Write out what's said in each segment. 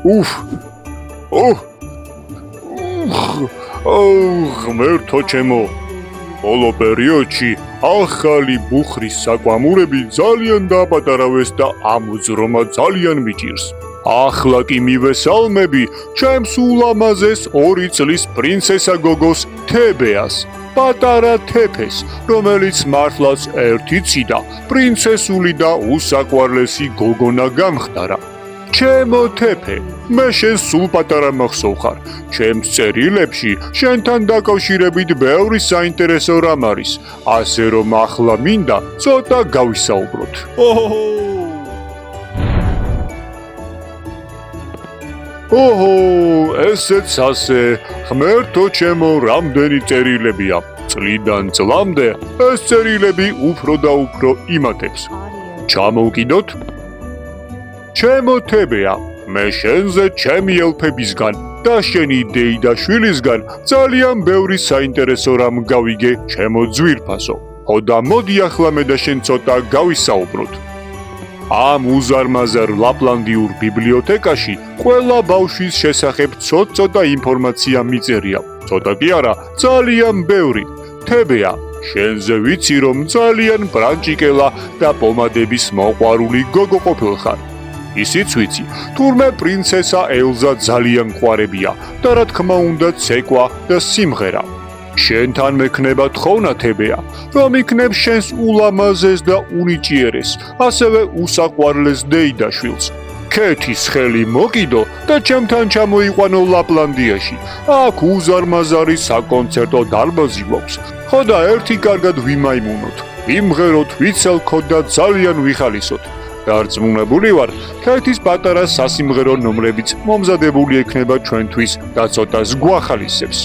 უფ ღმერთო ჩემო ბოლო პერიოდში ახალი ბუხრის საკვამურები ძალიან დააპატარავეს და ამ ძრომა ძალიან მიჭირს. ახლა კი მივესალმები ჩემს ულამაზეს 2 წლის პრინცესა გოგოს თებეას, პატარა თეფეს, რომელიც მართლაც ერთი ციდა პრინცესული და უსაყვარლესი გოგონა გამხდარა. ჩემო თეფე, მე შენ სულ პატარა მახსოვხარ. ჩემს წერილებში შენთან დაკავშირებით ბევრი საინტერესო რამ არის, ასე რომ ახლა მინდა ცოტა გავისაუბროთ. ესეც ასე, ღმერთო ჩემო, რამდენი წერილებია. წლიდან წლამდე ეს წერილები უფრო და უფრო იმატებს. ჩამოვკიდოთ? ჩემო თებეა, მე შენზე ჩემი ელფებისგან და შენი დეიდაშვილისგან ძალიან ბევრი საინტერესო რამ გავიგე, ჩემო ძვირფასო. ხოდა მოდი ახლა მე და შენ ცოტა გავისაუბროთ. ამ უზარმაზარ ლაპლანდიურ ბიბლიოთეკაში ყველა ბავშვის შესახებ ცოტა ინფორმაცია მიწერია. ცოტა კი არა, ძალიან ბევრი. თებეა, შენზე ვიცი რომ ძალიან ბრანჭიკელა და პომადების მოყვარული გოგო ყოფილხარ. ისიც ვიცი, თურმე პრინცესა ელზა ძალიან ყვარებია და რა თქმა უნდა ცეკვა და სიმღერა. შენთან მექნება თხოვნა თებეა, რომ იქნებ შენს ულამაზეს და უნიჭიერეს, ასევე უსაყვარლეს დეიდაშვილს. ქეთის ხელი მოკიდო და ჩემთან ჩამოიყვანო ლაპლანდიაში. აქ უზარმაზარი საკონცერტო დარბაზი გვაქვს. ხოდა ერთი კარგად ვიმაიმუნოთ, ვიმღეროთ, ვიცელქოთ და ძალიან ვიხალისოთ. დარწმუნებული ვარ, ქეთის პატარა სასიმღერო ნომრებიც მომზადებული ექნება ჩვენთვის და ცოტას გვახალისებს.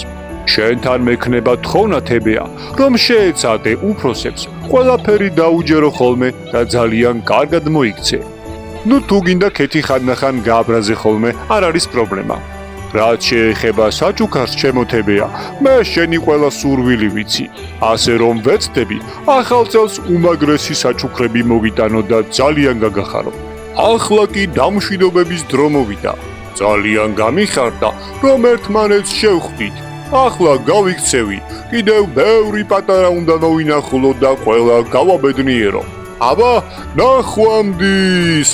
შენთან მექნება თხოვნა თებეა, რომ შეეცადე უფროსებს, ყველაფერი დაუჯერო ხოლმე და ძალიან კარგად მოიქცე. ნუ თუ გინდა ქეთი ხანდახან გააბრაზე ხოლმე, არ არის პრობლემა. რაც შეეხება საჩუქარს, ჩემო თებეა, მე შენი ყველა სურვილი ვიცი. ასე რომ ვეცდები, ახალ წელს უმაგრესი საჩუქრები მოგიტანო და ძალიან გაგახარო. ახლა კი დამშვიდობების დრო მოვიდა. ძალიან გამიხარდა, რომ ერთმანეთს შევხვდით. ახლა გავიქცევი, კიდევ ბევრი პატარა უნდა მოვინახულო და ყველა გავაბედნიერო. აბა, ნახვამდის!